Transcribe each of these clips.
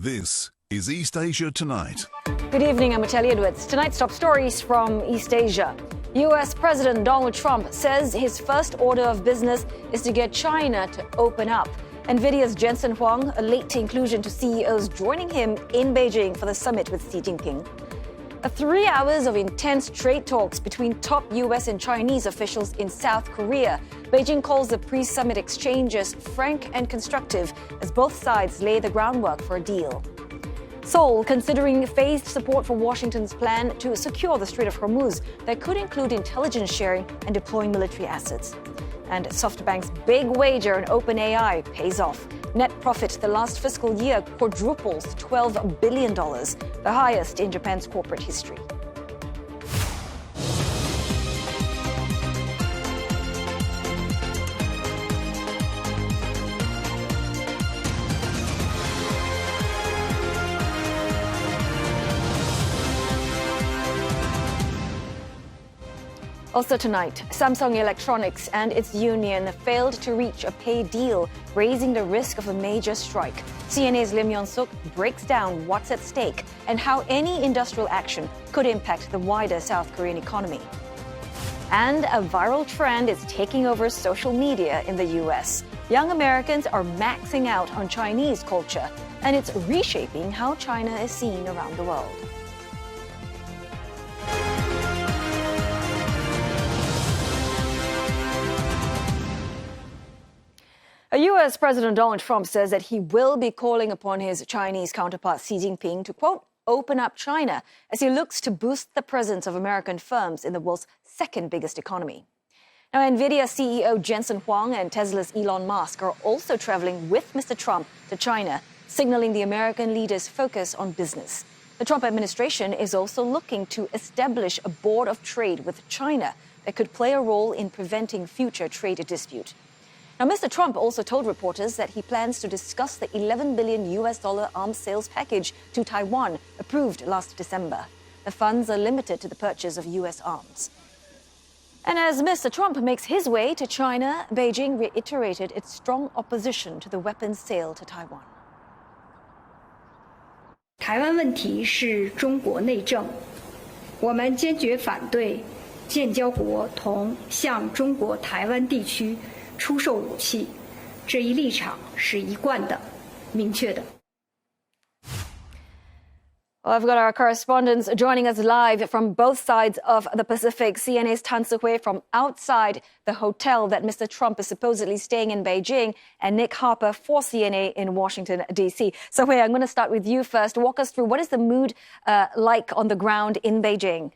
This is East Asia Tonight. Good evening, I'm Michelle Edwards. Tonight's top stories from East Asia. U.S. President Donald Trump says his first order of business is to get China to open up. Nvidia's Jensen Huang, a late inclusion to CEOs joining him in Beijing for the summit with Xi Jinping. 3 hours of intense trade talks between top U.S. and Chinese officials in South Korea. Beijing calls the pre-summit exchanges frank and constructive as both sides lay the groundwork for a deal. Seoul considering phased support for Washington's plan to secure the Strait of Hormuz that could include intelligence sharing and deploying military assets. And SoftBank's big wager on OpenAI pays off. Net profit the last fiscal year quadruples to $12 billion, the highest in Japan's corporate history. Also tonight, Samsung Electronics and its union failed to reach a pay deal, raising the risk of a major strike. CNA's Lim Yong-suk breaks down what's at stake and how any industrial action could impact the wider South Korean economy. And a viral trend is taking over social media in the U.S. Young Americans are maxing out on Chinese culture, and it's reshaping how China is seen around the world. U.S. President Donald Trump says that he will be calling upon his Chinese counterpart Xi Jinping to, quote, open up China as he looks to boost the presence of American firms in the world's second biggest economy. Now, Nvidia CEO Jensen Huang and Tesla's Elon Musk are also traveling with Mr. Trump to China, signaling the American leader's focus on business. The Trump administration is also looking to establish a board of trade with China that could play a role in preventing future trade dispute. Now, Mr. Trump also told reporters that he plans to discuss the $11 billion arms sales package to Taiwan, approved last December. The funds are limited to the purchase of U.S. arms. And as Mr. Trump makes his way to China, Beijing reiterated its strong opposition to the weapons sale to Taiwan. 台湾问题是中国内政，我们坚决反对建交国同向中国台湾地区 出售武器，这一立场是一贯的、明确的。 Well, I've got our correspondents joining us live from both sides of the Pacific. CNA's Tan Si-hui from outside the hotel that Mr. Trump is supposedly staying in Beijing, and Nick Harper for CNA in Washington, D.C. So, Hui, I'm going to start with you first. Walk us through what is the mood like on the ground in Beijing?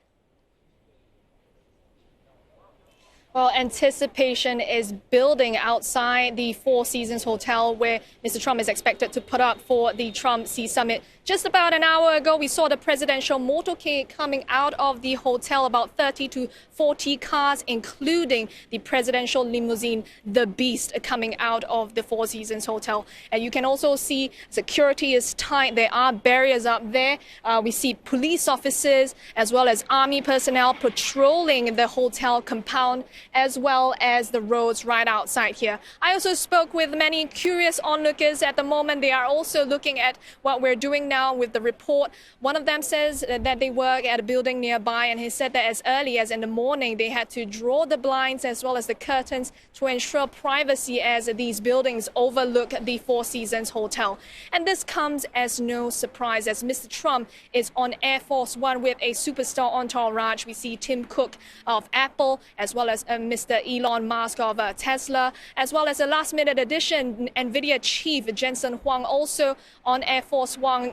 Well, anticipation is building outside the Four Seasons Hotel where Mr. Trump is expected to put up for the Trump-Xi summit. Just about an hour ago, we saw the presidential motorcade coming out of the hotel, about 30 to 40 cars, including the presidential limousine, the Beast, coming out of the Four Seasons Hotel. And you can also see security is tight. There are barriers up there. We see police officers as well as army personnel patrolling the hotel compound, as well as the roads right outside here. I also spoke with many curious onlookers at the moment. They are also looking at what we're doing now with the report. One of them says that they work at a building nearby, and he said that as early as in the morning, they had to draw the blinds as well as the curtains to ensure privacy as these buildings overlook the Four Seasons Hotel. And this comes as no surprise as Mr. Trump is on Air Force One with a superstar entourage. We see Tim Cook of Apple, as well as Mr. Elon Musk of Tesla, as well as a last-minute addition, Nvidia chief Jensen Huang also on Air Force One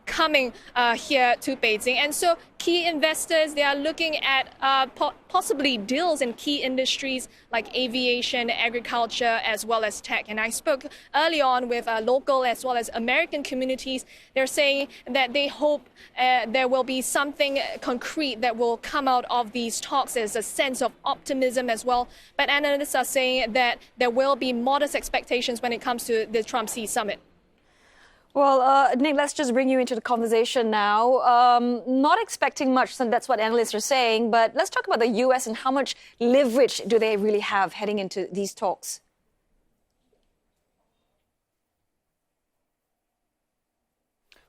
coming here to Beijing. And so key investors, they are looking at possibly deals in key industries like aviation, agriculture, as well as tech. And I spoke early on with local as well as American communities. They're saying that they hope there will be something concrete that will come out of these talks. There's a sense of optimism as well. But analysts are saying that there will be modest expectations when it comes to the Trump-Xi summit. Well, Nick, let's just bring you into the conversation now. Not expecting much, so that's what analysts are saying. But let's talk about the U.S. and how much leverage do they really have heading into these talks?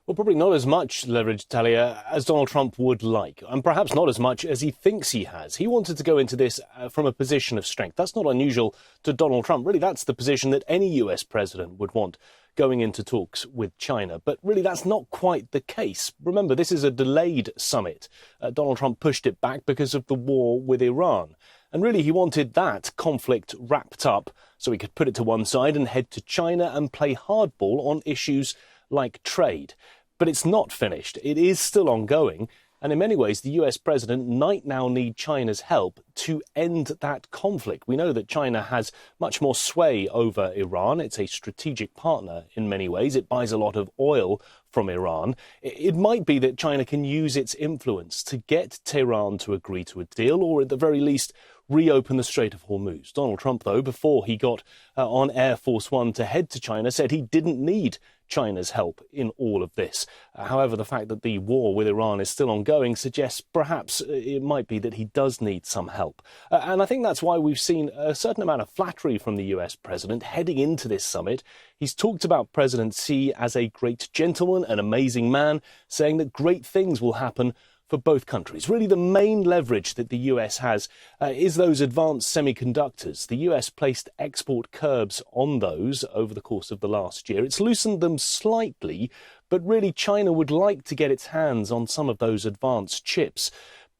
Well, probably not as much leverage, Talia, as Donald Trump would like, and perhaps not as much as he thinks he has. He wanted to go into this from a position of strength. That's not unusual to Donald Trump. Really, that's the position that any US president would want going into talks with China. But really, that's not quite the case. Remember, this is a delayed summit. Donald Trump pushed it back because of the war with Iran. And really, he wanted that conflict wrapped up so he could put it to one side and head to China and play hardball on issues like trade. But it's not finished. It is still ongoing. And in many ways, the US president might now need China's help to end that conflict. We know that China has much more sway over Iran. It's a strategic partner in many ways. It buys a lot of oil from Iran. It might be that China can use its influence to get Tehran to agree to a deal, or at the very least, reopen the Strait of Hormuz. Donald Trump, though, before he got on Air Force One to head to China, said he didn't need China's help in all of this. However, the fact that the war with Iran is still ongoing suggests perhaps it might be that he does need some help. And I think that's why we've seen a certain amount of flattery from the US president heading into this summit. He's talked about President Xi as a great gentleman, an amazing man, saying that great things will happen for both countries. Really, the main leverage that the US has is those advanced semiconductors. The US placed export curbs on those over the course of the last year. It's loosened them slightly, but really China would like to get its hands on some of those advanced chips.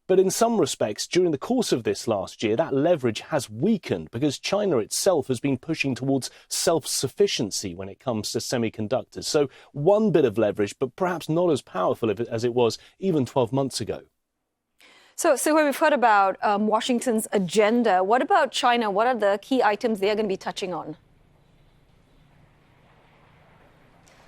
But in some respects, during the course of this last year, that leverage has weakened because China itself has been pushing towards self-sufficiency when it comes to semiconductors. So one bit of leverage, but perhaps not as powerful as it was even 12 months ago. So we've heard about Washington's agenda. What about China? What are the key items they're going to be touching on?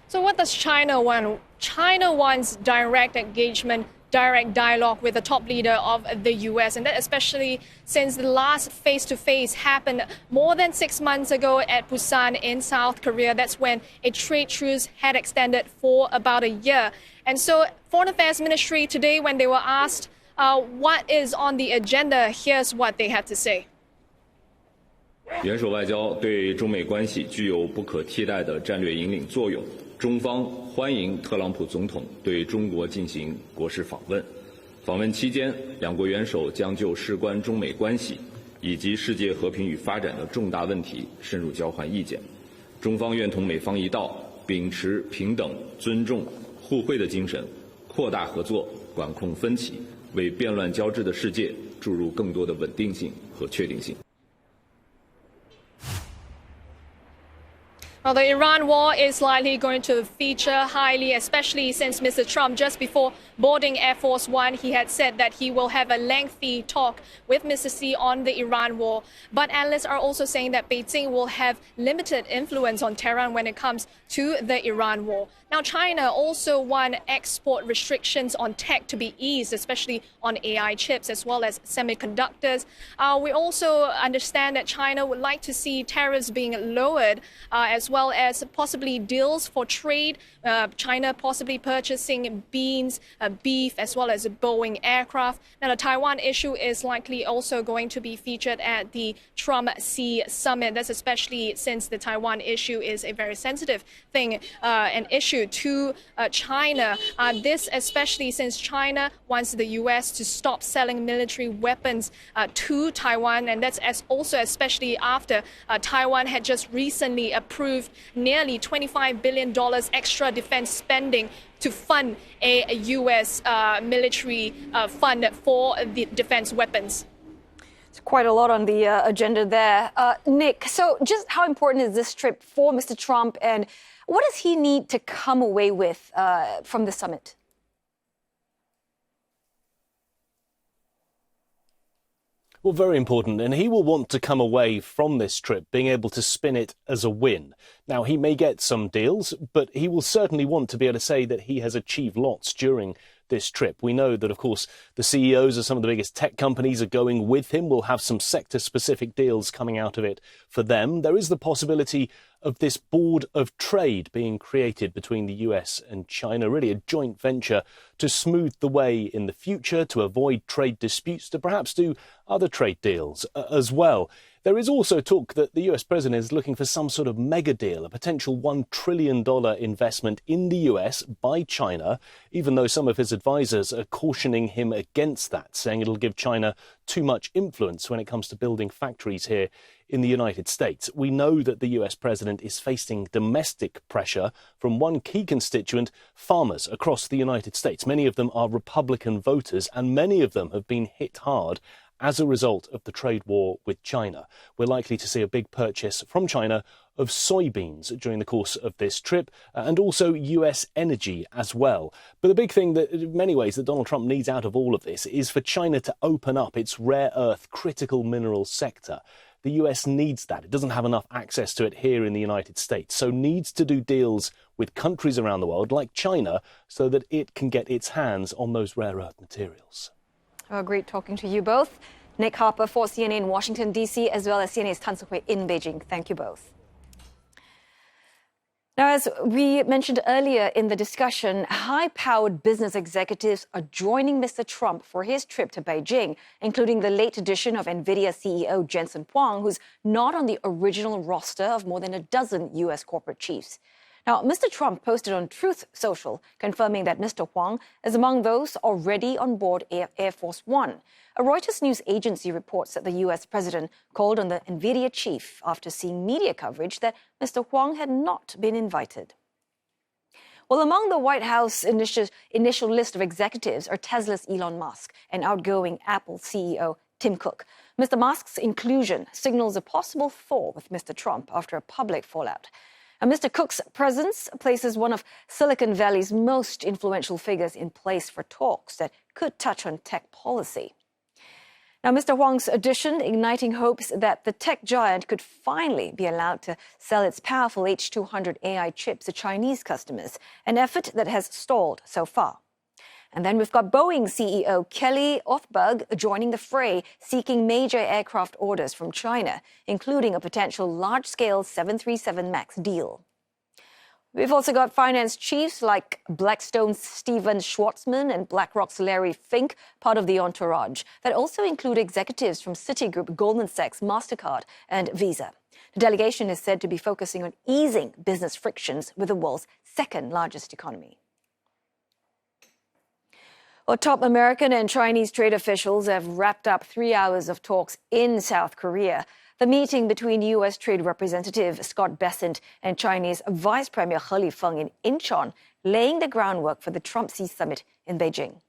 So what does China want? China wants direct engagement, direct dialogue with the top leader of the US, and that especially since the last face-to-face happened more than 6 months ago at Busan in South Korea. That's when a trade truce had extended for about a year. And so Foreign Affairs Ministry today, when they were asked what is on the agenda, here's what they had to say. 元首外交对中美关系具有不可替代的战略引领作用。中方欢迎特朗普总统对中国进行国事访问。访问期间，两国元首将就事关中美关系以及世界和平与发展的重大问题深入交换意见。中方愿同美方一道，秉持平等、尊重、互惠的精神，扩大合作，管控分歧，为变乱交织的世界注入更多的稳定性和确定性。 Well, the Iran war is likely going to feature highly, especially since Mr. Trump, just before boarding Air Force One, he had said that he will have a lengthy talk with Mr. Xi on the Iran war. But analysts are also saying that Beijing will have limited influence on Tehran when it comes to the Iran war. Now, China also wants export restrictions on tech to be eased, especially on AI chips as well as semiconductors. We also understand that China would like to see tariffs being lowered, as well as possibly deals for trade. China possibly purchasing beans, beef, as well as Boeing aircraft. Now, the Taiwan issue is likely also going to be featured at the Trump-Xi summit. That's especially since the Taiwan issue is a very sensitive thing, an issue to China. This especially since China wants the U.S. to stop selling military weapons to Taiwan, and that's also especially after Taiwan had just recently approved nearly $25 billion extra defense spending to fund a U.S. military fund for the defense weapons. It's quite a lot on the agenda there. Nick, so just how important is this trip for Mr. Trump, and what does he need to come away with from the summit? Well, very important, and he will want to come away from this trip being able to spin it as a win. Now, he may get some deals, but he will certainly want to be able to say that he has achieved lots during this trip. We know that, of course, the CEOs of some of the biggest tech companies are going with him. We'll have some sector-specific deals coming out of it for them. There is the possibility of this board of trade being created between the US and China, really a joint venture to smooth the way in the future, to avoid trade disputes, to perhaps do other trade deals as well. There is also talk that the US president is looking for some sort of mega deal, a potential $1 trillion investment in the US by China, even though some of his advisors are cautioning him against that, saying it'll give China too much influence when it comes to building factories here in the United States. We know that the US president is facing domestic pressure from one key constituent, farmers across the United States. Many of them are Republican voters, and many of them have been hit hard as a result of the trade war with China. We're likely to see a big purchase from China of soybeans during the course of this trip, and also US energy as well. But the big thing that, in many ways, that Donald Trump needs out of all of this is for China to open up its rare earth critical mineral sector. The US needs that. It doesn't have enough access to it here in the United States, so needs to do deals with countries around the world like China so that it can get its hands on those rare earth materials. Oh, great talking to you both. Nick Harper for CNN in Washington, D.C., as well as CNA's Tan Suk-hui in Beijing. Thank you both. Now, as we mentioned earlier in the discussion, high-powered business executives are joining Mr. Trump for his trip to Beijing, including the late addition of Nvidia CEO Jensen Huang, who's not on the original roster of more than a dozen U.S. corporate chiefs. Now, Mr. Trump posted on Truth Social, confirming that Mr. Huang is among those already on board Air Force One. A Reuters news agency reports that the U.S. president called on the Nvidia chief after seeing media coverage that Mr. Huang had not been invited. Well, among the White House initial list of executives are Tesla's Elon Musk and outgoing Apple CEO Tim Cook. Mr. Musk's inclusion signals a possible thaw with Mr. Trump after a public fallout. And Mr. Cook's presence places one of Silicon Valley's most influential figures in place for talks that could touch on tech policy. Now, Mr. Huang's addition igniting hopes that the tech giant could finally be allowed to sell its powerful H200 AI chips to Chinese customers, an effort that has stalled so far. And then we've got Boeing CEO Kelly Othberg joining the fray, seeking major aircraft orders from China, including a potential large-scale 737 MAX deal. We've also got finance chiefs like Blackstone's Steven Schwartzman and BlackRock's Larry Fink, part of the entourage, that also include executives from Citigroup, Goldman Sachs, MasterCard, and Visa. The delegation is said to be focusing on easing business frictions with the world's second-largest economy. Well, top American and Chinese trade officials have wrapped up 3 hours of talks in South Korea. The meeting between U.S. Trade Representative Scott Bessent and Chinese Vice Premier He Lifeng in Incheon, laying the groundwork for the Trump-Xi summit in Beijing.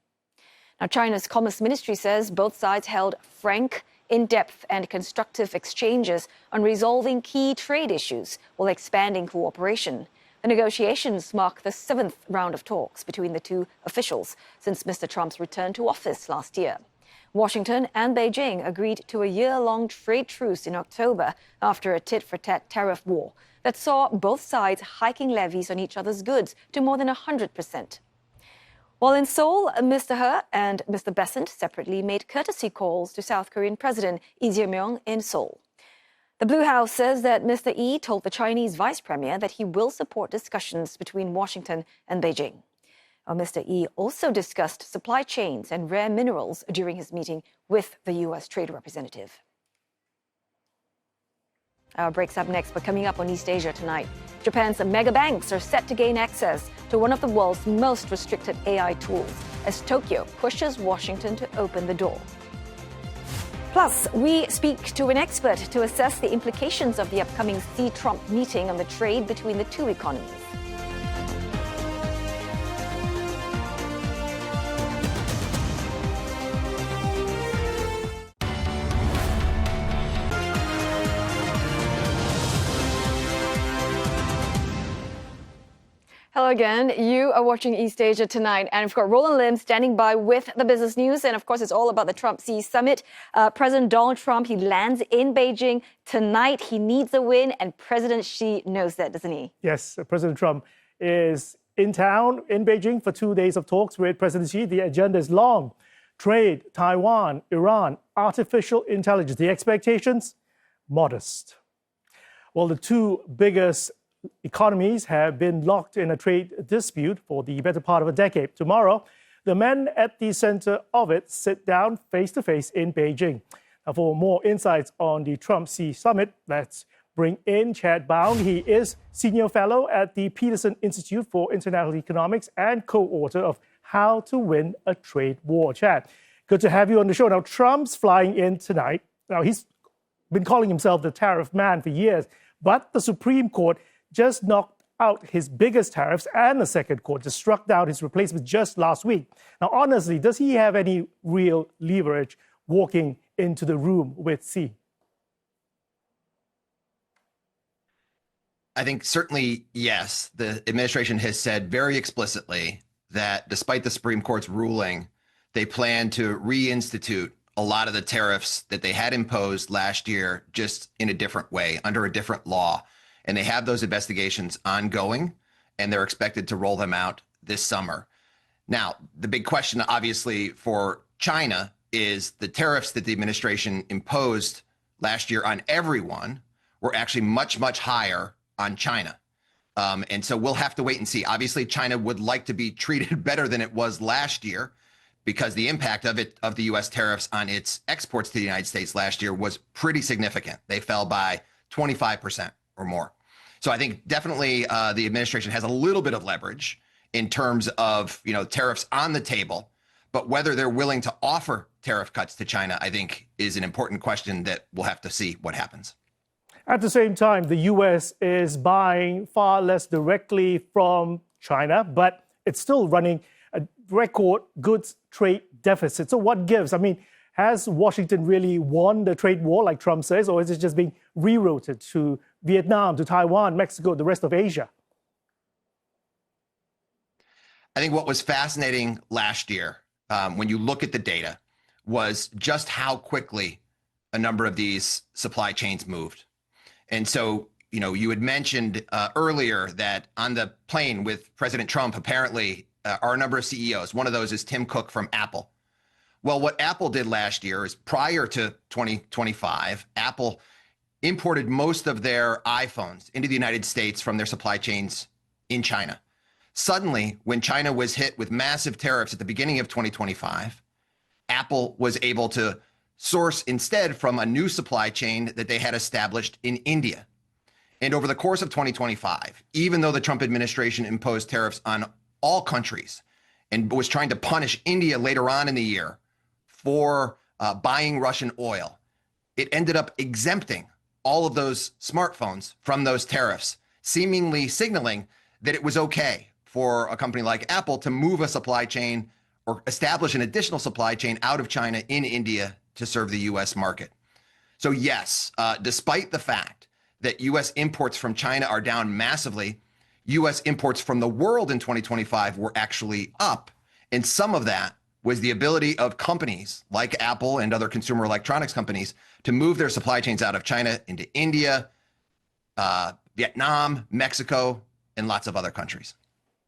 Now, China's Commerce Ministry says both sides held frank, in-depth and constructive exchanges on resolving key trade issues while expanding cooperation. The negotiations mark the 7th round of talks between the two officials since Mr. Trump's return to office last year. Washington and Beijing agreed to a year-long trade truce in October after a tit-for-tat tariff war that saw both sides hiking levies on each other's goods to more than 100%. While in Seoul, Mr. He and Mr. Bessent separately made courtesy calls to South Korean President Lee Jae-myung in Seoul. The Blue House says that Mr. Lee told the Chinese vice premier that he will support discussions between Washington and Beijing. Mr. Lee also discussed supply chains and rare minerals during his meeting with the U.S. Trade Representative. Our break's up next, but coming up on East Asia tonight, Japan's mega banks are set to gain access to one of the world's most restricted AI tools as Tokyo pushes Washington to open the door. Plus, we speak to an expert to assess the implications of the upcoming Xi-Trump meeting on the trade between the two economies. Hello again. You are watching East Asia Tonight. And we've got Roland Lim standing by with the business news. And of course, it's all about the Trump-Xi summit. President Donald Trump, he lands in Beijing tonight. He needs a win. And President Xi knows that, doesn't he? Yes, President Trump is in town in Beijing for 2 days of talks with President Xi. The agenda is long. Trade, Taiwan, Iran, artificial intelligence. The expectations, modest. Well, the two biggest economies have been locked in a trade dispute for the better part of a decade. Tomorrow, the men at the center of it sit down face-to-face in Beijing. Now, for more insights on the Trump-Xi summit, let's bring in Chad Bown. He is Senior Fellow at the Peterson Institute for International Economics and co-author of How to Win a Trade War. Chad, good to have you on the show. Now, Trump's flying in tonight. Now, he's been calling himself the tariff man for years, but the Supreme Court just knocked out his biggest tariffs, and the second court just struck down his replacement just last week. Now, honestly, does he have any real leverage walking into the room with Xi? I think certainly, yes. The administration has said very explicitly that despite the Supreme Court's ruling, they plan to reinstitute a lot of the tariffs that they had imposed last year, just in a different way, under a different law. And they have those investigations ongoing, and they're expected to roll them out this summer. Now, the big question, obviously, for China is the tariffs that the administration imposed last year on everyone were actually much, much higher on China. And so we'll have to wait and see. Obviously, China would like to be treated better than it was last year, because the impact of the U.S. tariffs on its exports to the United States last year was pretty significant. They fell by 25% or more. So I think definitely the administration has a little bit of leverage in terms of, tariffs on the table, but whether they're willing to offer tariff cuts to China, I think, is an important question that we'll have to see what happens. At the same time, the U.S. is buying far less directly from China, but it's still running a record goods trade deficit. So what gives? I mean, has Washington really won the trade war, like Trump says, or is it just being rerouted to Vietnam, to Taiwan, Mexico, the rest of Asia? I think what was fascinating last year, when you look at the data, was just how quickly a number of these supply chains moved. And so, you had mentioned earlier that on the plane with President Trump, apparently, are a number of CEOs. One of those is Tim Cook from Apple. Well, what Apple did last year is, prior to 2025, Apple imported most of their iPhones into the United States from their supply chains in China. Suddenly, when China was hit with massive tariffs at the beginning of 2025, Apple was able to source instead from a new supply chain that they had established in India. And over the course of 2025, even though the Trump administration imposed tariffs on all countries and was trying to punish India later on in the year for buying Russian oil, it ended up exempting all of those smartphones from those tariffs, seemingly signaling that it was okay for a company like Apple to move a supply chain or establish an additional supply chain out of China in India to serve the U.S. market. So yes, despite the fact that U.S. imports from China are down massively, U.S. imports from the world in 2025 were actually up. And some of that was the ability of companies like Apple and other consumer electronics companies to move their supply chains out of China into India, Vietnam, Mexico, and lots of other countries.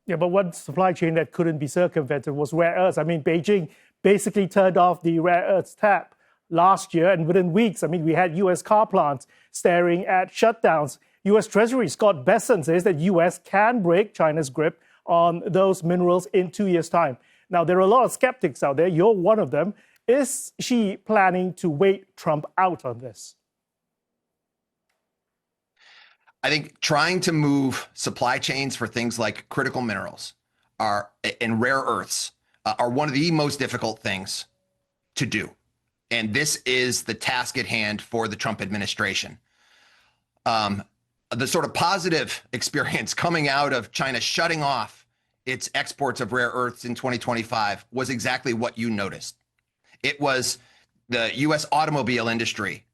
Yeah, but one supply chain that couldn't be circumvented was rare earths. I mean, Beijing basically turned off the rare earths tap last year, and within weeks, we had U.S. car plants staring at shutdowns. U.S. Treasury Scott Bessent says that U.S. can break China's grip on those minerals in 2 years' time. Now, there are a lot of skeptics out there. You're one of them. Is Xi planning to wait Trump out on this? I think trying to move supply chains for things like critical minerals and rare earths are one of the most difficult things to do. And this is the task at hand for the Trump administration. The sort of positive experience coming out of China shutting off its exports of rare earths in 2025 was exactly what you noticed. It was the U.S. automobile industry,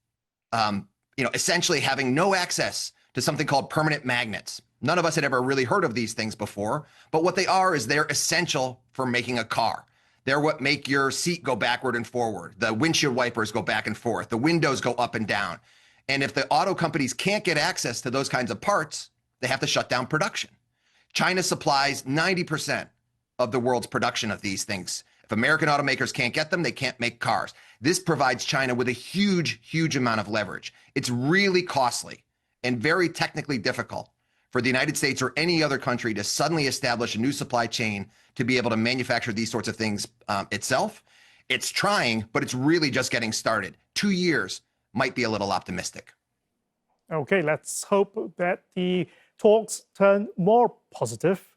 essentially having no access to something called permanent magnets. None of us had ever really heard of these things before, but what they are is they're essential for making a car. They're what make your seat go backward and forward. The windshield wipers go back and forth. The windows go up and down. And if the auto companies can't get access to those kinds of parts, they have to shut down production. China supplies 90% of the world's production of these things. If American automakers can't get them, they can't make cars. This provides China with a huge, huge amount of leverage. It's really costly and very technically difficult for the United States or any other country to suddenly establish a new supply chain to be able to manufacture these sorts of things itself. It's trying, but it's really just getting started. 2 years might be a little optimistic. Okay, let's hope that the talks turn more positive.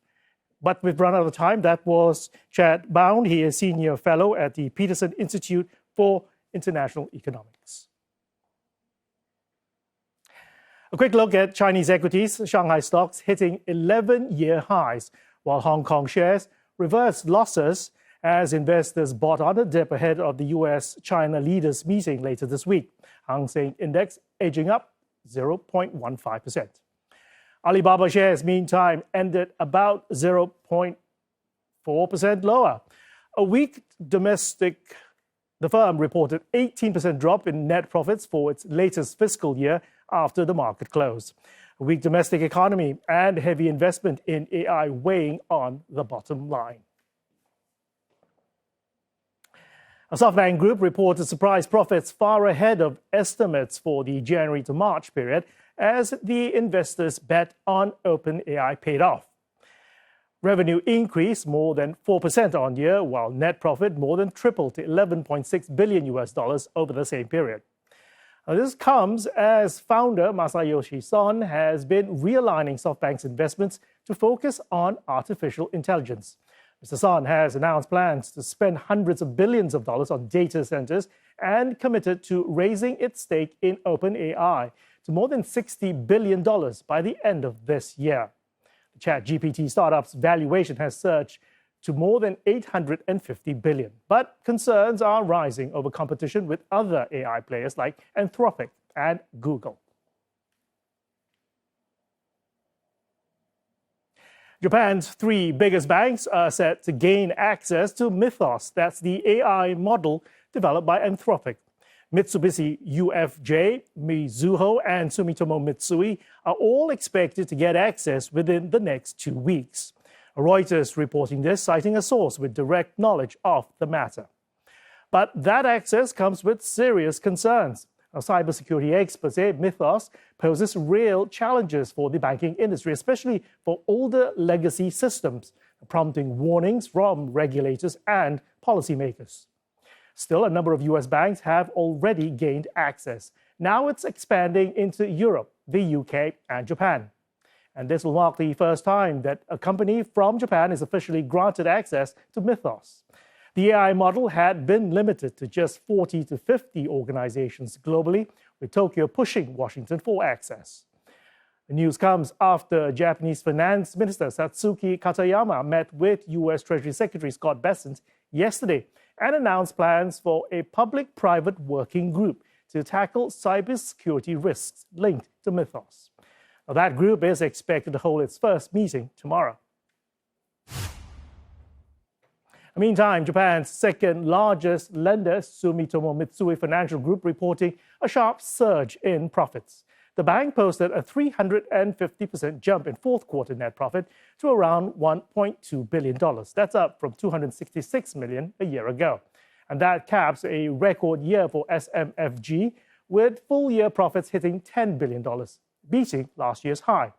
But we've run out of time. That was Chad Bown. He is Senior Fellow at the Peterson Institute for International Economics. A quick look at Chinese equities. Shanghai stocks hitting 11-year highs, while Hong Kong shares reversed losses as investors bought on a dip ahead of the US-China leaders meeting later this week. Hang Seng Index edging up 0.15%. Alibaba shares, meantime, ended about 0.4% lower. A weak domestic, the firm reported 18% drop in net profits for its latest fiscal year after the market closed. A weak domestic economy and heavy investment in AI weighing on the bottom line. A SoftBank Group reported surprise profits far ahead of estimates for the January to March period as the investors' bet on OpenAI paid off. Revenue increased more than 4% on year, while net profit more than tripled to $11.6 billion over the same period. Now, this comes as founder Masayoshi Son has been realigning SoftBank's investments to focus on artificial intelligence. Mr. Son has announced plans to spend hundreds of billions of dollars on data centers and committed to raising its stake in OpenAI to more than $60 billion by the end of this year. The ChatGPT startup's valuation has surged to more than $850 billion. But concerns are rising over competition with other AI players like Anthropic and Google. Japan's 3 biggest banks are set to gain access to Mythos. That's the AI model developed by Anthropic. Mitsubishi UFJ, Mizuho, and Sumitomo Mitsui are all expected to get access within the next 2 weeks. Reuters reporting this, citing a source with direct knowledge of the matter. But that access comes with serious concerns. Now, cybersecurity experts say Mythos poses real challenges for the banking industry, especially for older legacy systems, prompting warnings from regulators and policymakers. Still, a number of US banks have already gained access. Now it's expanding into Europe, the UK, and Japan. And this will mark the first time that a company from Japan is officially granted access to Mythos. The AI model had been limited to just 40 to 50 organizations globally, with Tokyo pushing Washington for access. The news comes after Japanese Finance Minister Satsuki Katayama met with US Treasury Secretary Scott Bessent yesterday and announced plans for a public-private working group to tackle cybersecurity risks linked to Mythos. Now, that group is expected to hold its first meeting tomorrow. Meantime, Japan's second largest lender, Sumitomo Mitsui Financial Group, reporting a sharp surge in profits. The bank posted a 350% jump in fourth quarter net profit to around $1.2 billion. That's up from $266 million a year ago. And that caps a record year for SMFG, with full-year profits hitting $10 billion, beating last year's high.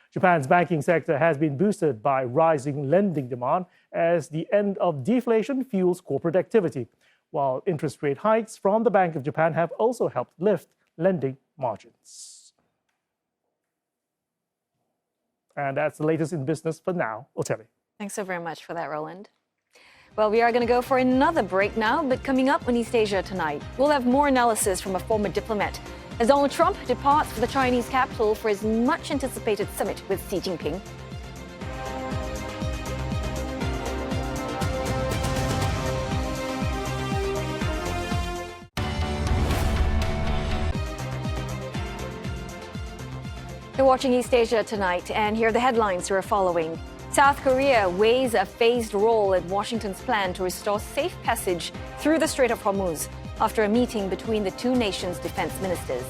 Japan's banking sector has been boosted by rising lending demand as the end of deflation fuels corporate activity, while interest rate hikes from the Bank of Japan have also helped lift lending margins. And that's the latest in business for now. Oteli. Thanks so very much for that, Roland. Well, we are going to go for another break now, but coming up on East Asia tonight, we'll have more analysis from a former diplomat as Donald Trump departs for the Chinese capital for his much-anticipated summit with Xi Jinping. You're watching East Asia tonight, and here are the headlines we're following. South Korea weighs a phased role in Washington's plan to restore safe passage through the Strait of Hormuz after a meeting between the two nations' defense ministers.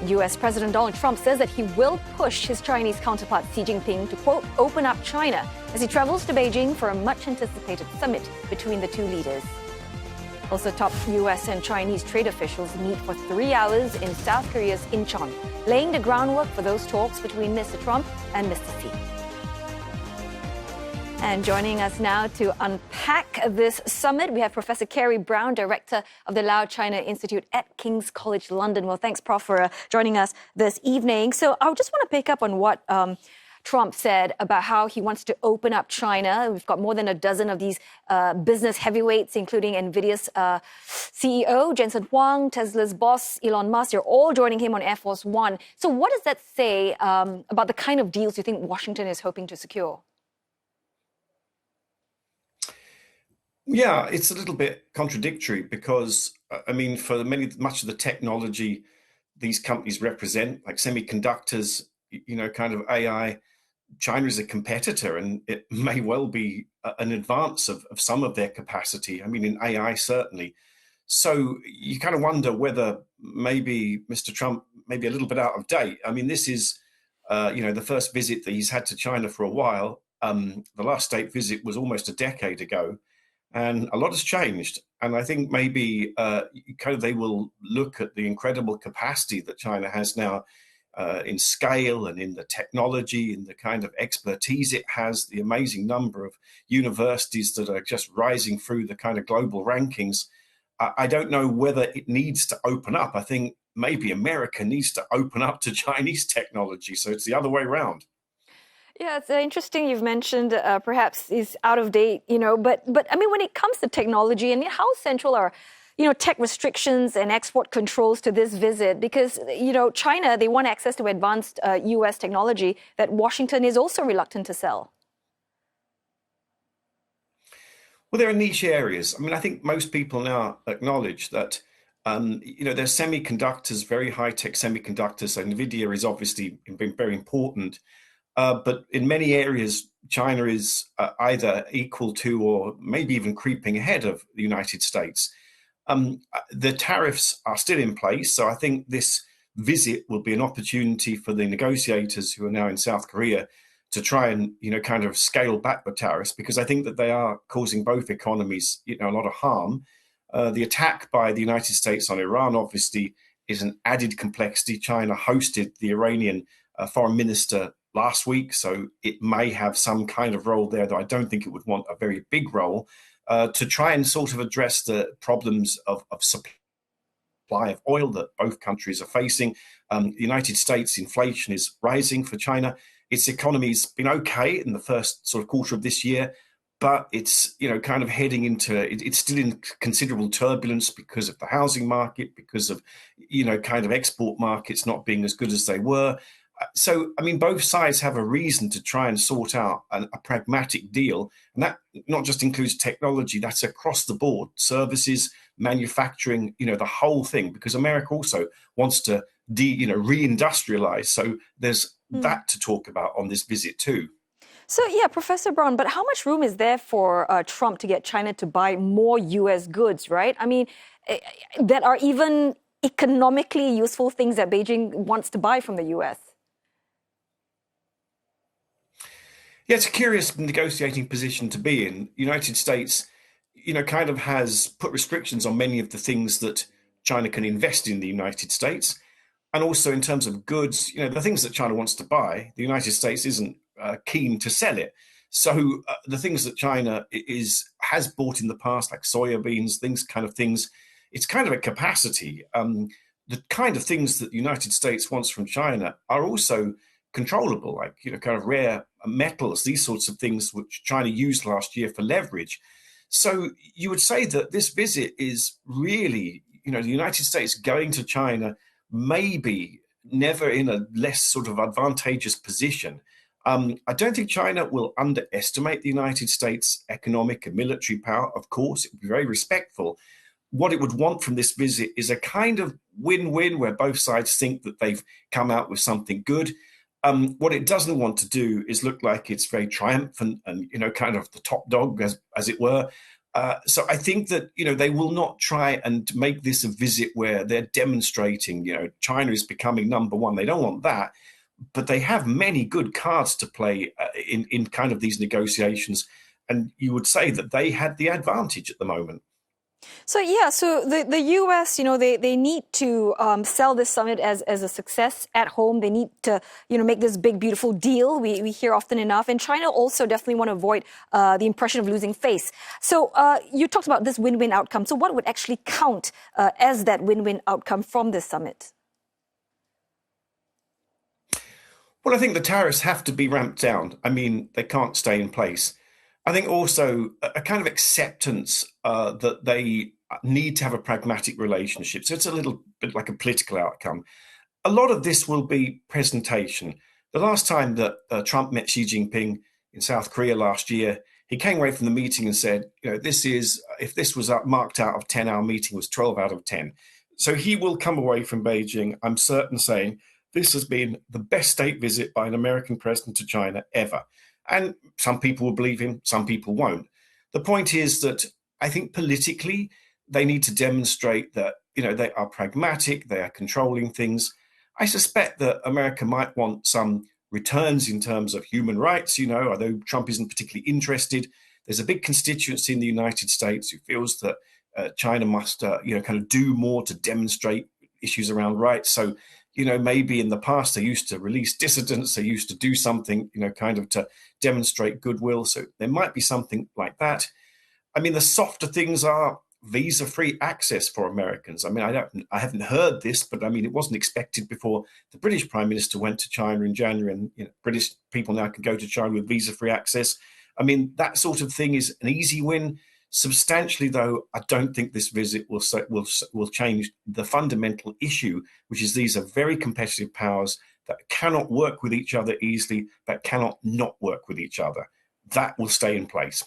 U.S. President Donald Trump says that he will push his Chinese counterpart Xi Jinping to, quote, open up China as he travels to Beijing for a much-anticipated summit between the two leaders. Also, top U.S. and Chinese trade officials meet for 3 hours in South Korea's Incheon, laying the groundwork for those talks between Mr. Trump and Mr. Xi. And joining us now to unpack this summit, we have Professor Kerry Brown, Director of the Lao China Institute at King's College London. Well, thanks, Prof, for joining us this evening. So I just want to pick up on what Trump said about how he wants to open up China. We've got more than a dozen of these business heavyweights, including Nvidia's CEO, Jensen Huang, Tesla's boss, Elon Musk. They're all joining him on Air Force One. So what does that say about the kind of deals you think Washington is hoping to secure? Yeah, it's a little bit contradictory because, I mean, for much of the technology these companies represent, like semiconductors, kind of AI, China is a competitor, and it may well be an advance of some of their capacity. I mean, in AI, certainly. So you kind of wonder whether maybe Mr. Trump may be a little bit out of date. I mean, this is, the first visit that he's had to China for a while. The last state visit was almost a decade ago, and a lot has changed. And I think maybe they will look at the incredible capacity that China has now in scale and in the technology, in the kind of expertise it has, the amazing number of universities that are just rising through the kind of global rankings. I don't know whether it needs to open up. I think maybe America needs to open up to Chinese technology. So it's the other way around. Yeah, it's interesting you've mentioned perhaps is out of date, but I mean, when it comes to technology, and how central are tech restrictions and export controls to this visit? Because, China, they want access to advanced U.S. technology that Washington is also reluctant to sell. Well, there are niche areas. I mean, I think most people now acknowledge that, there's semiconductors, very high-tech semiconductors. So Nvidia is obviously been very important. But in many areas, China is either equal to or maybe even creeping ahead of the United States. The tariffs are still in place, so I think this visit will be an opportunity for the negotiators who are now in South Korea to try and, kind of scale back the tariffs, because I think that they are causing both economies, a lot of harm. The attack by the United States on Iran, obviously, is an added complexity. China hosted the Iranian foreign minister last week, so it may have some kind of role there, though I don't think it would want a very big role. To try and sort of address the problems of supply of oil that both countries are facing. The United States inflation is rising for China. Its economy's been okay in the first sort of quarter of this year, but it's, kind of heading into, it's still in considerable turbulence because of the housing market, because of, kind of export markets not being as good as they were. So, I mean, both sides have a reason to try and sort out a pragmatic deal. And that not just includes technology, that's across the board, services, manufacturing, the whole thing, because America also wants to reindustrialize. So there's that to talk about on this visit too. So, yeah, Professor Brown, but how much room is there for Trump to get China to buy more U.S. goods, right? I mean, that are even economically useful things that Beijing wants to buy from the U.S.? Yeah, it's a curious negotiating position to be in. The United States, kind of has put restrictions on many of the things that China can invest in the United States. And also in terms of goods, the things that China wants to buy, the United States isn't keen to sell it. So the things that China has bought in the past, like soybeans, things, it's kind of a capacity. The kind of things that the United States wants from China are also controllable, like, kind of rare metals, these sorts of things which China used last year for leverage. So you would say that this visit is really, the United States going to China, maybe never in a less sort of advantageous position. I don't think China will underestimate the United States' economic and military power. Of course, it would be very respectful. What it would want from this visit is a kind of win-win where both sides think that they've come out with something good. What it doesn't want to do is look like it's very triumphant and, kind of the top dog, as it were. So I think that, they will not try and make this a visit where they're demonstrating, China is becoming number one. They don't want that. But they have many good cards to play in kind of these negotiations. And you would say that they had the advantage at the moment. So the U.S., they need to sell this summit as a success at home. They need to, make this big, beautiful deal. We hear often enough. And China also definitely want to avoid the impression of losing face. So you talked about this win-win outcome. So what would actually count as that win-win outcome from this summit? Well, I think the tariffs have to be ramped down. I mean, they can't stay in place. I think also a kind of acceptance that they need to have a pragmatic relationship. So it's a little bit like a political outcome. A lot of this will be presentation. The last time that Trump met Xi Jinping in South Korea last year, he came away from the meeting and said, if this was marked out of 10, our meeting was 12 out of 10. So he will come away from Beijing, I'm certain, saying, this has been the best state visit by an American president to China ever. And some people will believe him, some people won't. The point is that I think politically, they need to demonstrate that, they are pragmatic, they are controlling things. I suspect that America might want some returns in terms of human rights, although Trump isn't particularly interested. There's a big constituency in the United States who feels that China must, kind of do more to demonstrate issues around rights. So, maybe in the past they used to release dissidents, they used to do something, kind of to demonstrate goodwill. So there might be something like that. I mean, the softer things are visa-free access for Americans. I mean, I haven't heard this, but I mean, it wasn't expected before the British Prime Minister went to China in January, and British people now can go to China with visa-free access. I mean, that sort of thing is an easy win. Substantially, though, I don't think this visit will change the fundamental issue, which is these are very competitive powers that cannot work with each other easily, that cannot not work with each other. That will stay in place.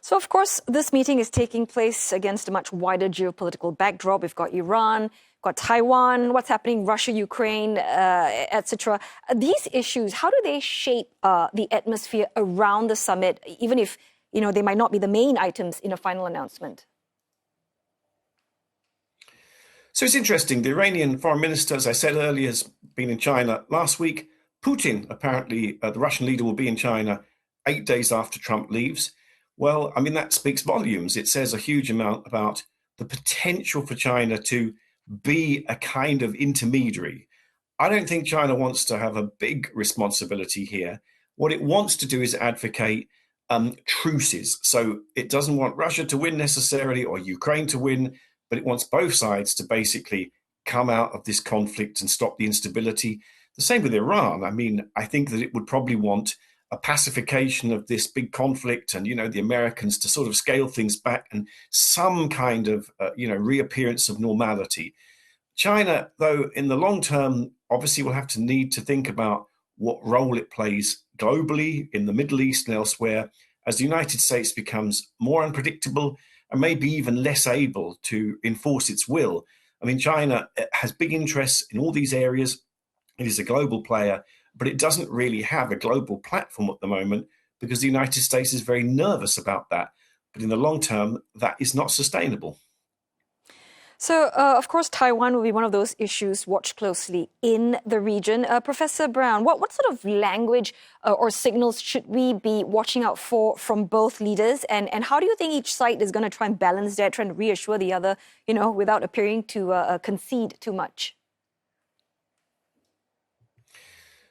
So, of course, this meeting is taking place against a much wider geopolitical backdrop. We've got Iran, got Taiwan, what's happening, Russia, Ukraine, etc. These issues, how do they shape the atmosphere around the summit, even if they might not be the main items in a final announcement? So it's interesting. The Iranian foreign minister, as I said earlier, has been in China last week. Putin, apparently, the Russian leader, will be in China 8 days after Trump leaves. Well, I mean, that speaks volumes. It says a huge amount about the potential for China to be a kind of intermediary. I don't think China wants to have a big responsibility here. What it wants to do is advocate truces. So it doesn't want Russia to win necessarily or Ukraine to win, but it wants both sides to basically come out of this conflict and stop the instability. The same with Iran. I mean, I think that it would probably want a pacification of this big conflict and, the Americans to sort of scale things back and some kind of, reappearance of normality. China, though, in the long term, obviously will have to need to think about what role it plays globally in the Middle East and elsewhere as the United States becomes more unpredictable and maybe even less able to enforce its will. I mean, China has big interests in all these areas. It is a global player, but it doesn't really have a global platform at the moment because the United States is very nervous about that. But in the long term, that is not sustainable. So, of course, Taiwan will be one of those issues watched closely in the region. Professor Brown, what sort of language or signals should we be watching out for from both leaders? And how do you think each side is going to try and balance that, try and reassure the other, without appearing to concede too much?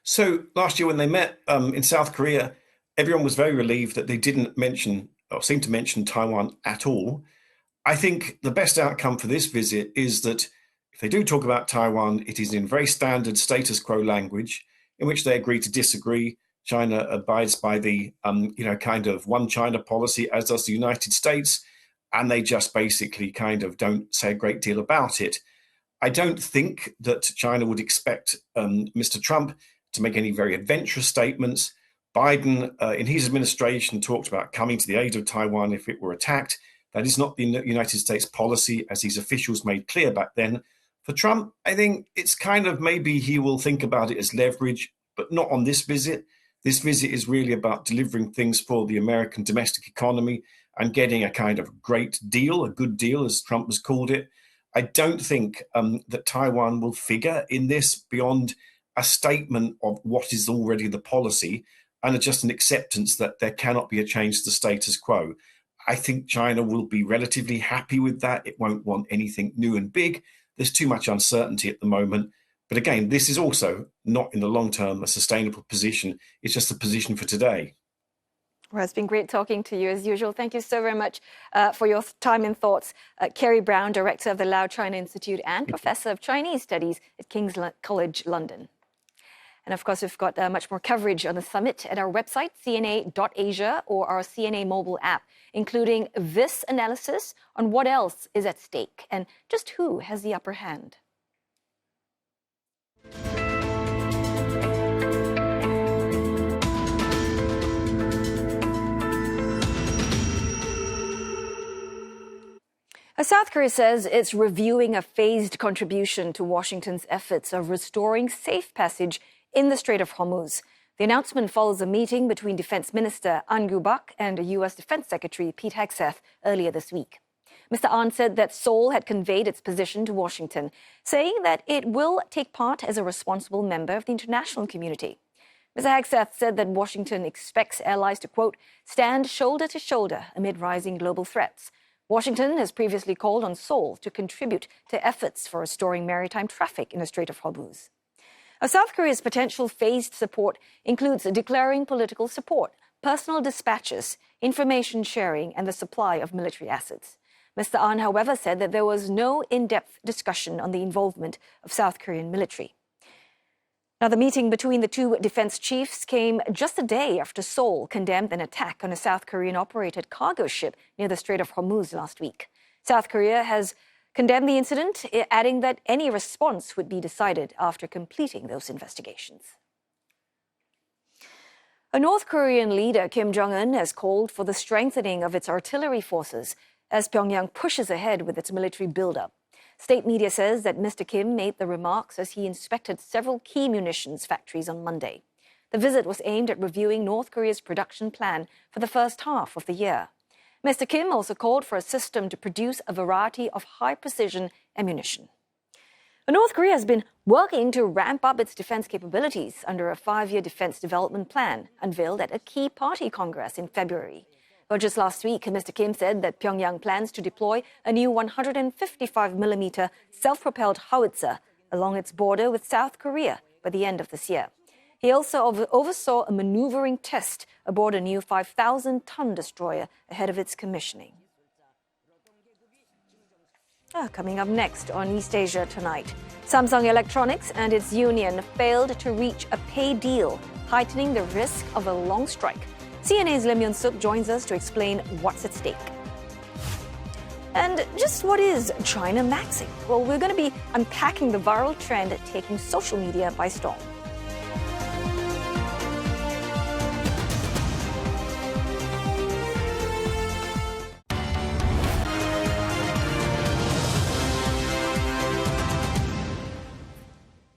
So last year when they met in South Korea, everyone was very relieved that they didn't mention or seem to mention Taiwan at all. I think the best outcome for this visit is that if they do talk about Taiwan, it is in very standard status quo language in which they agree to disagree. China abides by the, kind of one China policy, as does the United States, and they just basically kind of don't say a great deal about it. I don't think that China would expect Mr. Trump to make any very adventurous statements. Biden, in his administration, talked about coming to the aid of Taiwan if it were attacked. That is not the United States policy, as these officials made clear back then. For Trump, I think it's kind of maybe he will think about it as leverage, but not on this visit. This visit is really about delivering things for the American domestic economy and getting a kind of great deal, a good deal, as Trump has called it. I don't think that Taiwan will figure in this beyond a statement of what is already the policy and just an acceptance that there cannot be a change to the status quo. I think China will be relatively happy with that. It won't want anything new and big. There's too much uncertainty at the moment. But again, this is also not in the long term a sustainable position. It's just a position for today. Well, it's been great talking to you as usual. Thank you so very much for your time and thoughts. Kerry Brown, Director of the Lao China Institute and Professor of Chinese Studies at King's College London. And of course, we've got much more coverage on the summit at our website, cna.asia, or our CNA mobile app, including this analysis on what else is at stake and just who has the upper hand. South Korea says it's reviewing a phased contribution to Washington's efforts of restoring safe passage in the Strait of Hormuz. The announcement follows a meeting between Defense Minister An Gu-bak and U.S. Defense Secretary Pete Hegseth earlier this week. Mr. An said that Seoul had conveyed its position to Washington, saying that it will take part as a responsible member of the international community. Mr. Hegseth said that Washington expects allies to, quote, stand shoulder to shoulder amid rising global threats. Washington has previously called on Seoul to contribute to efforts for restoring maritime traffic in the Strait of Hormuz. South Korea's potential phased support includes declaring political support, personal dispatches, information sharing, and the supply of military assets. Mr. An, however, said that there was no in-depth discussion on the involvement of South Korean military. Now, the meeting between the two defense chiefs came just a day after Seoul condemned an attack on a South Korean-operated cargo ship near the Strait of Hormuz last week. South Korea has condemned the incident, adding that any response would be decided after completing those investigations. A North Korean leader, Kim Jong-un, has called for the strengthening of its artillery forces as Pyongyang pushes ahead with its military buildup. State media says that Mr. Kim made the remarks as he inspected several key munitions factories on Monday. The visit was aimed at reviewing North Korea's production plan for the first half of the year. Mr. Kim also called for a system to produce a variety of high-precision ammunition. North Korea has been working to ramp up its defense capabilities under a 5-year defense development plan unveiled at a key party congress in February. Well, just last week, Mr. Kim said that Pyongyang plans to deploy a new 155mm self-propelled howitzer along its border with South Korea by the end of this year. He also oversaw a maneuvering test aboard a new 5,000-ton destroyer ahead of its commissioning. Coming up next on East Asia Tonight, Samsung Electronics and its union failed to reach a pay deal, heightening the risk of a long strike. CNA's Lim Yun-suk joins us to explain what's at stake. And just what is Chinamaxxing? Well, we're going to be unpacking the viral trend taking social media by storm.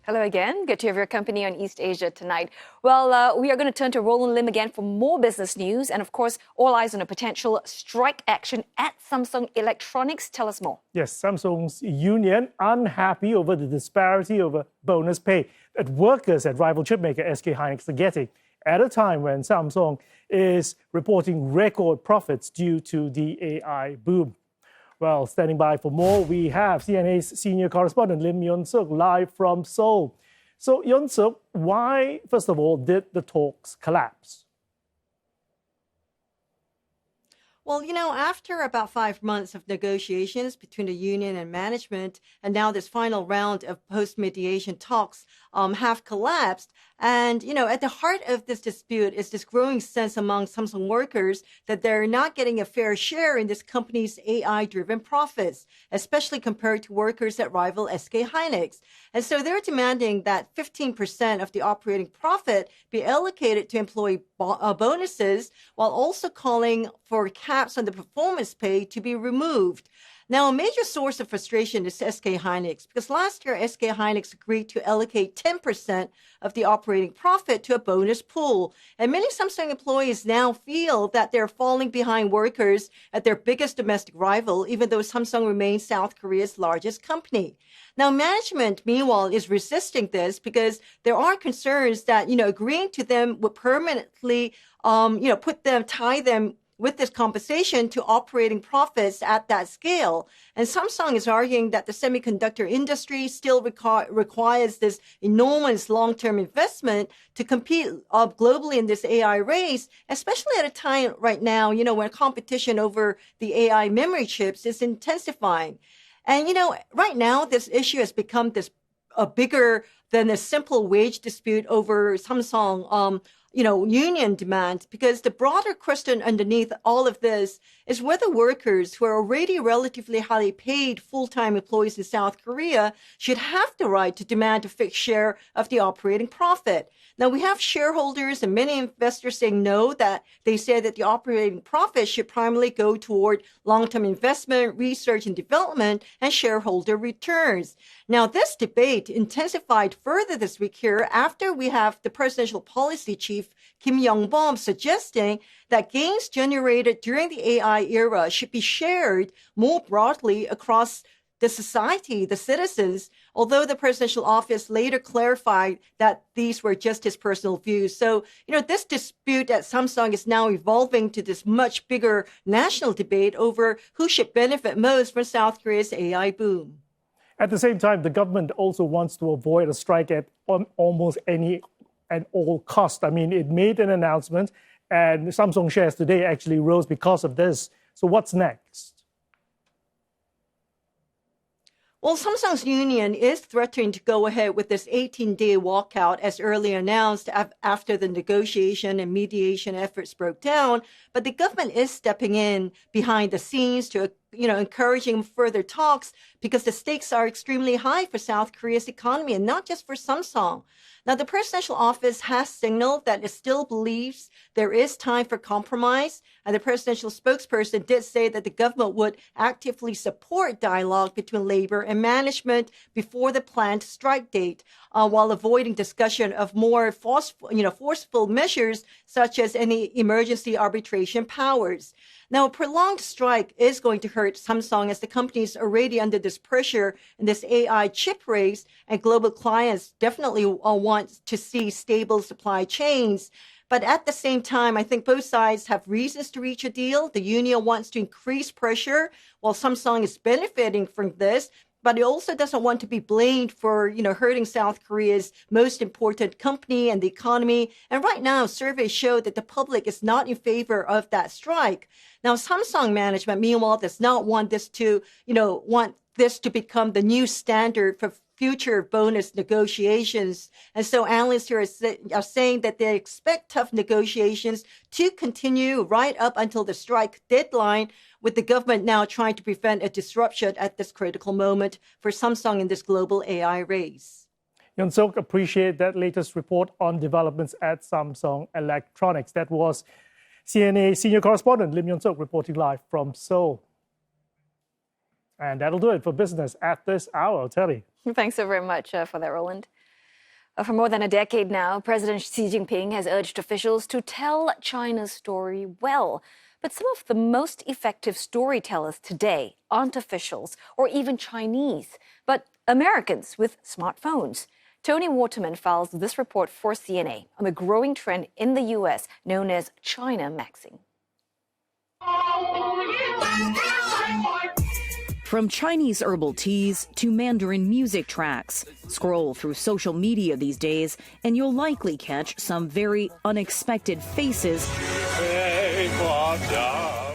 Hello again. Good to have your company on East Asia Tonight. Well, we are going to turn to Roland Lim again for more business news. And of course, all eyes on a potential strike action at Samsung Electronics. Tell us more. Yes, Samsung's union unhappy over the disparity over bonus pay that workers at rival chipmaker SK Hynix are getting at a time when Samsung is reporting record profits due to the AI boom. Well, standing by for more, we have CNA's senior correspondent Lim Yun-suk live from Seoul. So, Yun-suk, why, first of all, did the talks collapse? Well, after about 5 months of negotiations between the union and management, and now this final round of post-mediation talks have collapsed. And, at the heart of this dispute is this growing sense among Samsung workers that they're not getting a fair share in this company's AI-driven profits, especially compared to workers at rival SK Hynix. And so they're demanding that 15% of the operating profit be allocated to employee bonuses, while also calling for caps on the performance pay to be removed. Now, a major source of frustration is SK Hynix, because last year SK Hynix agreed to allocate 10% of the operating profit to a bonus pool. And many Samsung employees now feel that they're falling behind workers at their biggest domestic rival, even though Samsung remains South Korea's largest company. Now, management, meanwhile, is resisting this because there are concerns that, agreeing to them would permanently, tie them with this compensation to operating profits at that scale. And Samsung is arguing that the semiconductor industry still requires this enormous long-term investment to compete globally in this AI race, especially at a time right now, when competition over the AI memory chips is intensifying. And, right now, this issue has become bigger than a simple wage dispute over Samsung, union demand, because the broader question underneath all of this is whether workers who are already relatively highly paid full-time employees in South Korea should have the right to demand a fixed share of the operating profit. Now, we have shareholders and many investors saying no, that they say that the operating profit should primarily go toward long-term investment, research and development, and shareholder returns. Now, this debate intensified further this week here after we have the presidential policy chief, Kim Yong-bom, suggesting that gains generated during the AI era should be shared more broadly across the society, the citizens, although the presidential office later clarified that these were just his personal views. So, this dispute at Samsung is now evolving to this much bigger national debate over who should benefit most from South Korea's AI boom. At the same time, the government also wants to avoid a strike at almost any and all cost. I mean, it made an announcement, and Samsung shares today actually rose because of this. So what's next? Well, Samsung's union is threatening to go ahead with this 18-day walkout as earlier announced after the negotiation and mediation efforts broke down. But the government is stepping in behind the scenes to encouraging further talks because the stakes are extremely high for South Korea's economy and not just for Samsung. Now, the presidential office has signaled that it still believes there is time for compromise. And the presidential spokesperson did say that the government would actively support dialogue between labor and management before the planned strike date, while avoiding discussion of more forceful measures such as any emergency arbitration powers. Now, a prolonged strike is going to hurt Samsung as the company is already under this pressure in this AI chip race, and global clients definitely want to see stable supply chains. But at the same time, I think both sides have reasons to reach a deal. The union wants to increase pressure while Samsung is benefiting from this. But it also doesn't want to be blamed for, hurting South Korea's most important company and the economy. And right now, surveys show that the public is not in favor of that strike. Now, Samsung management, meanwhile, does not want this to, become the new standard for future bonus negotiations. And so analysts here are saying that they expect tough negotiations to continue right up until the strike deadline, with the government now trying to prevent a disruption at this critical moment for Samsung in this global AI race. Yeon-seok, appreciate that latest report on developments at Samsung Electronics. That was CNA senior correspondent Lim Yeon-seok reporting live from Seoul. And that'll do it for business at this hour, Terry. Thanks so very much for that, Roland. For more than a decade now, President Xi Jinping has urged officials to tell China's story well. But some of the most effective storytellers today aren't officials or even Chinese, but Americans with smartphones. Tony Waterman files this report for CNA on the growing trend in the U.S. known as Chinamaxxing. From Chinese herbal teas to Mandarin music tracks, scroll through social media these days and you'll likely catch some very unexpected faces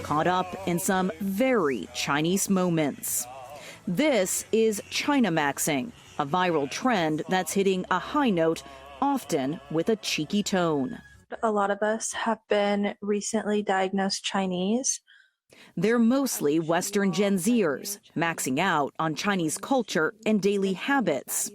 caught up in some very Chinese moments. This is Chinamaxxing, a viral trend that's hitting a high note, often with a cheeky tone. A lot of us have been recently diagnosed Chinese. They're mostly Western Gen Zers, maxing out on Chinese culture and daily habits.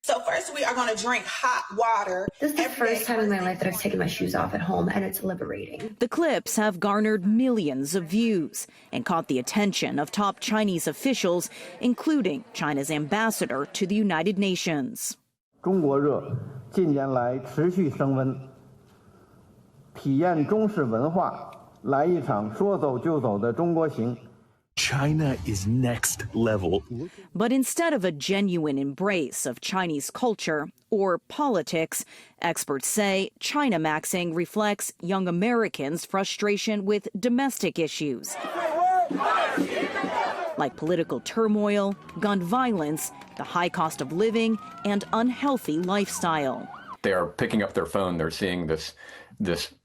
So first we are going to drink hot water. This is the first time in my life that I've taken my shoes off at home, and it's liberating. The clips have garnered millions of views and caught the attention of top Chinese officials, including China's ambassador to the United Nations. 中国热近年来持续升温，体验中式文化，来一场说走就走的中国行。China is next level. But instead of a genuine embrace of Chinese culture or politics, experts say Chinamaxxing reflects young Americans' frustration with domestic issues, like political turmoil, gun violence, the high cost of living, and unhealthy lifestyle. They are picking up their phone. They're seeing this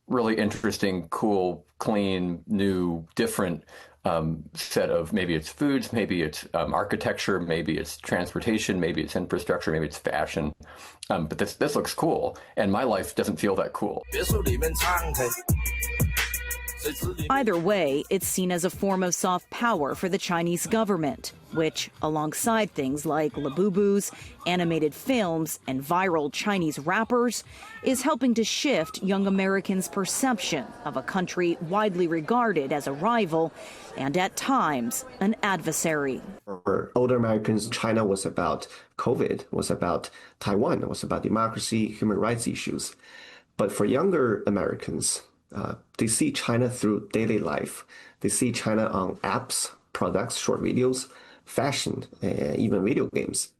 really interesting, cool, clean, new, different set of, maybe it's foods, maybe it's architecture, maybe it's transportation, maybe it's infrastructure, maybe it's fashion. But this looks cool, and my life doesn't feel that cool. Either way, it's seen as a form of soft power for the Chinese government, which, alongside things like Labubus, animated films, and viral Chinese rappers, is helping to shift young Americans' perception of a country widely regarded as a rival and, at times, an adversary. For older Americans, China was about COVID, was about Taiwan, was about democracy, human rights issues. But for younger Americans, they see China through daily life. They see China on apps, products, short videos, fashion, even video games.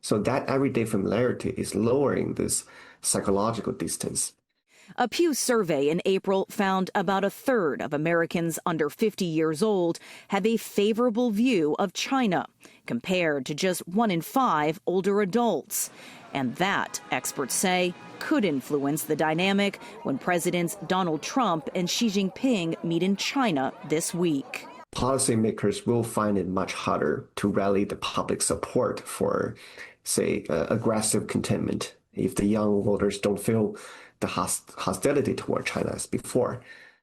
So that everyday familiarity is lowering this psychological distance. A Pew survey in April found about a third of Americans under 50 years old have a favorable view of China, compared to just 1 in 5 older adults. And that, experts say, could influence the dynamic when Presidents Donald Trump and Xi Jinping meet in China this week. Policymakers will find it much harder to rally the public support for, say, aggressive containment if the young voters don't feel the hostility toward China as before.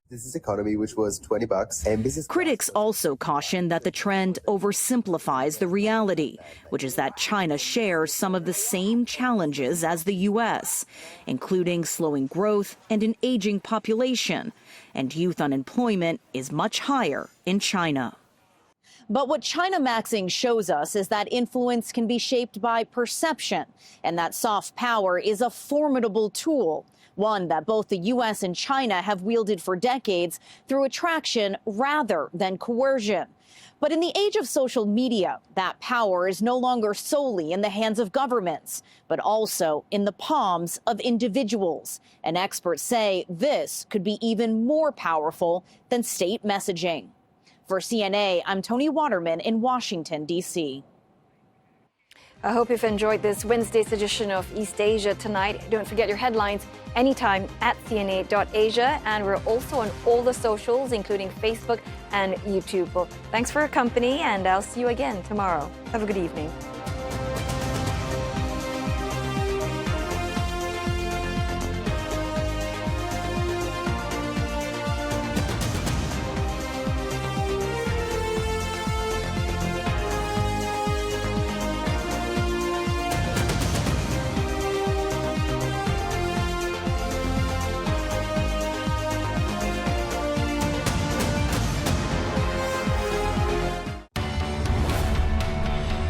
This is economy, which was $20, and business. Critics also caution that the trend oversimplifies the reality, which is that China shares some of the same challenges as the U.S., including slowing growth and an aging population, and youth unemployment is much higher in China. But what Chinamaxxing shows us is that influence can be shaped by perception, and that soft power is a formidable tool, one that both the U.S. and China have wielded for decades through attraction rather than coercion. But in the age of social media, that power is no longer solely in the hands of governments, but also in the palms of individuals. And experts say this could be even more powerful than state messaging. For CNA, I'm Tony Waterman in Washington, D.C. I hope you've enjoyed this Wednesday's edition of East Asia Tonight. Don't forget your headlines anytime at CNA.Asia. And we're also on all the socials, including Facebook and YouTube. Well, thanks for your company, and I'll see you again tomorrow. Have a good evening.